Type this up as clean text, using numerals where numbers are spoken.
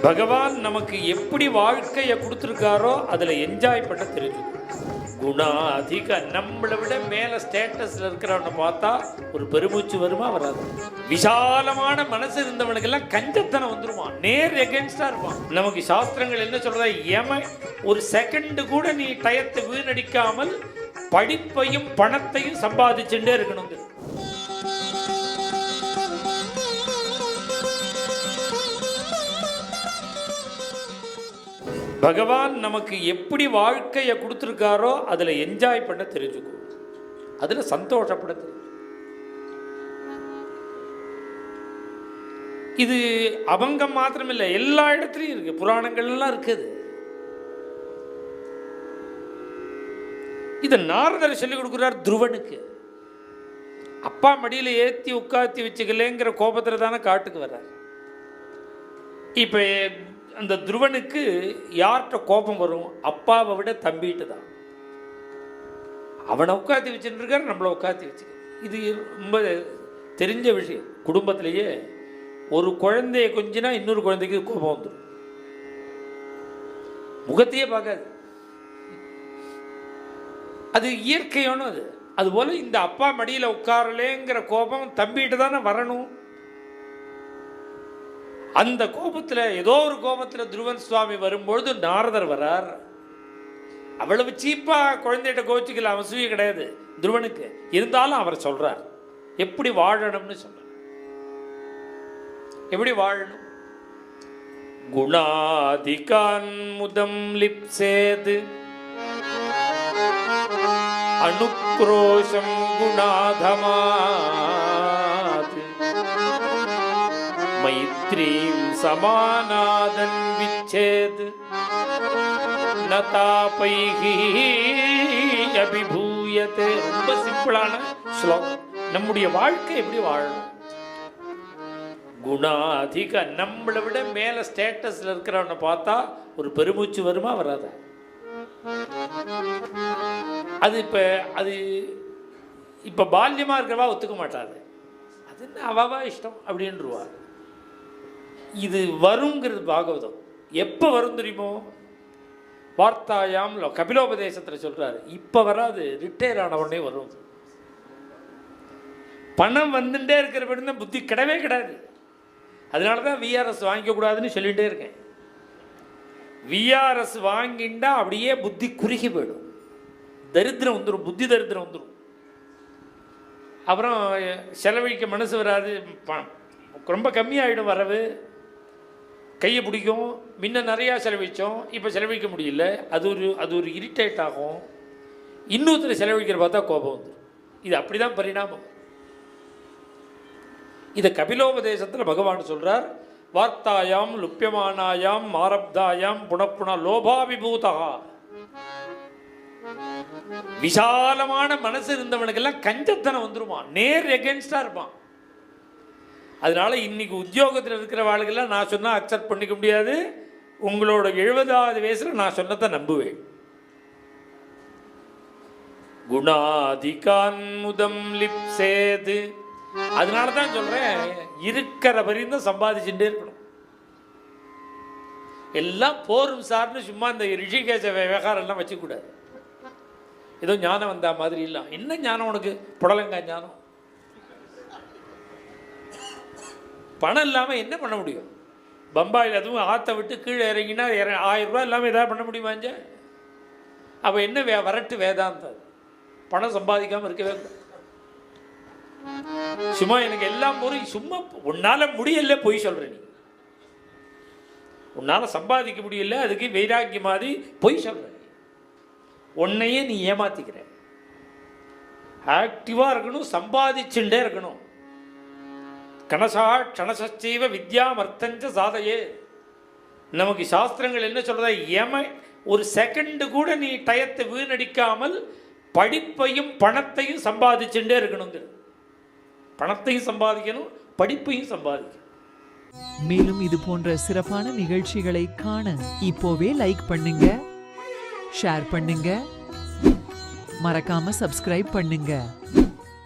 பகவான் நமக்கு எப்படி வாழ்க்கையை கொடுத்துருக்காரோ அதில் என்ஜாய் பண்ண தெரிஞ்சுக்கணும். குணாதிக, நம்மளை விட மேலே ஸ்டேட்டஸில் இருக்கிறவனை பார்த்தா ஒரு பெருமூச்சு வருமா வராது. விசாலமான மனசு இருந்தவனுக்கெல்லாம் கஞ்சத்தனம் வந்துருவான், நேர் எகென்ஸ்டாக இருப்பான். நமக்கு சாஸ்திரங்கள் என்ன சொல்றதா, ஒரு செகண்ட் கூட நீ டயத்தை வீணடிக்காமல் படிப்பையும் பணத்தையும் சம்பாதிச்சுட்டே இருக்கணும். பகவான் நமக்கு எப்படி வாழ்க்கையை கொடுத்துருக்காரோ அதில் என்ஜாய் பண்ண தெரிஞ்சுக்கும், அதில் சந்தோஷப்பட தெரியும். இது அபங்கம் மாத்திரமில்லை, எல்லா இடத்துலையும் இருக்கு, புராணங்கள்லாம் இருக்குது. இதை நாரதர் சொல்லிக் கொடுக்குறார் துருவனுக்கு. அப்பா மடியில் ஏற்றி உட்காத்தி வச்சுக்கலேங்கிற கோபத்தில் தானே காட்டுக்கு வர்றார். இப்போ அந்த துருவனுக்கு யார்கிட்ட கோபம் வரும்? அப்பாவை விட தம்பிட்டு தான். அவனை உட்காத்தி வச்சுட்டு இருக்கார், நம்மளை உட்காத்தி வச்சுக்க. இது ரொம்ப தெரிஞ்ச விஷயம். குடும்பத்திலேயே ஒரு குழந்தைய கொஞ்சினா இன்னொரு குழந்தைக்கு கோபம் வந்துடும், முகத்தையே பார்க்காது. அது இயற்கையான அது. அதுபோல இந்த அப்பா மடியில் உட்காரலேங்கிற கோபம் தம்பிட்டு தானே வரணும். அந்த கோபத்தில், ஏதோ ஒரு கோபத்தில் துருவன் சுவாமி வரும்பொழுது நாரதர் வரார். அவ்வளவு சீப்பா குழந்தைகிட்ட கோச்சிக்கல, அவசியம் கிடையாது துருவனுக்கு. இருந்தாலும் அவர் சொல்றார் எப்படி வாழணும்னு சொல்றார். எப்படி வாழணும்? குணாதிகான் முதம் லிப்சேது அனுக்ரோஷம் குணாதமாத் மைத்ரீம் சமானாதன் விச்சேத் நதாபைஹி அபிபூயதே. ரொம்ப சிம்பிளான ஸ்லோகம். நம்முடைய வாழ்க்கை எப்படி வாழணும்? குணாதிக, நம்மளை விட மேலே ஸ்டேட்டஸில் இருக்கிறவனை பார்த்தா ஒரு பெருமூச்சு வருமா வராதா? அது இப்போ பால்யமாக இருக்கிறவா ஒத்துக்க மாட்டாது. அது என்ன அவவா இஷ்டம் அப்படின்ருவார். இது வருங்கிறது பாகவதம். எப்போ வரும் தெரியுமோ? வார்த்தாயாம் கபிலோபதேசத்தில் சொல்கிறாரு. இப்போ வராது, ரிட்டையர் ஆன உடனே வரும். பணம் வந்துட்டே இருக்கிற புத்தி கிடவே கிடாது. அதனால தான் விஆர்எஸ் வாங்கிக்கக்கூடாதுன்னு சொல்லிகிட்டே இருக்கேன். விஆர்எஸ் வாங்கிண்டா அப்படியே புத்தி குறுகி போயிடும், தரித்திரம் வந்துடும், புத்தி தரித்திரம் வந்துடும். அப்புறம் செலவழிக்க மனசு வராது, ரொம்ப கம்மியாகிடும் வரவு, கையை பிடிக்கும். முன்ன நிறையா செலவழித்தோம், இப்போ செலவழிக்க முடியல, அது ஒரு இரிட்டேட் ஆகும். இன்னொருத்தர் செலவழிக்கிற பார்த்தா கோபம் வந்துடும். இது அப்படி தான் பரிணாமம். இதை கபிலோபதேசத்தில் பகவான் சொல்கிறார். வார்த்தாயாம் லுப்பியமானாயாம் மாரப்தாயாம் புனப்புன லோபாபிபூதா. விசாலமான மனசு இருந்தவனுக்கெல்லாம் கஞ்சத்தனம் வந்துருமா, நேர் எகென்ஸ்டாக இருப்பான். அதனால இன்னைக்கு உத்தியோகத்தில் இருக்கிற வாழ்க்கெல்லாம் நான் சொன்னால் அக்செப்ட் பண்ணிக்க முடியாது. உங்களோட 70வது வயசில் நான் சொன்னதை நம்புவேன். குணாதிகான் முதம் லிப்சேது. அதனால தான் சொல்கிறேன், இருக்கிற வரையும் சம்பாதிச்சுட்டே இருக்கணும். எல்லாம் போரும் சார்னு சும்மா இந்த ரிஷிகேச விவகாரம்லாம் வச்சுக்கூடாது. ஏதோ ஞானம் வந்தா மாதிரி இல்லை. என்ன ஞானம் உனக்கு? புடலங்காய் ஞானம். பணம் இல்லாமல் என்ன பண்ண முடியும்? பம்பாயில் அதுவும் ஆற்றை விட்டு கீழே இறங்கினா 1000 ரூபா இல்லாமல் எதாவது பண்ண முடியுமாஞ்ச? அப்போ என்ன வரட்டு வேதாந்தம்? பணம் சம்பாதிக்காமல் இருக்கவே இல்லை. சும்மா எனக்கு எல்லாம் போய் சும்மா உன்னால முடியல பொய் சொல்ற. நீ உன்னால சம்பாதிக்க முடியல, அதுக்கு வைராக்கிய மாதிரி பொய் சொல்ற. உன்னையே நீ ஏமாத்திக்கிற. ஆக்டிவா இருக்கணும், சம்பாதிச்சுட்டே இருக்கணும். கணசா க்ஷணசைவ வித்யாமர்த்தஞ்ச சாதையே. நமக்கு சாஸ்திரங்கள் என்ன சொல்றதா, ஒரு செகண்ட் கூட நீ டயத்தை வீணடிக்காமல் படிப்பையும் பணத்தையும் சம்பாதிச்சுட்டே இருக்கணுங்க. பணத்தையும் சம்பாதிக்கணும், படிப்பையும் சம்பாதிக்கணும். மேலும் இது போன்ற சிறப்பான நிகழ்ச்சிகளை காண இப்போவே லைக் பண்ணுங்க, ஷேர் பண்ணுங்க, மறக்காம சப்ஸ்கிரைப் பண்ணுங்க.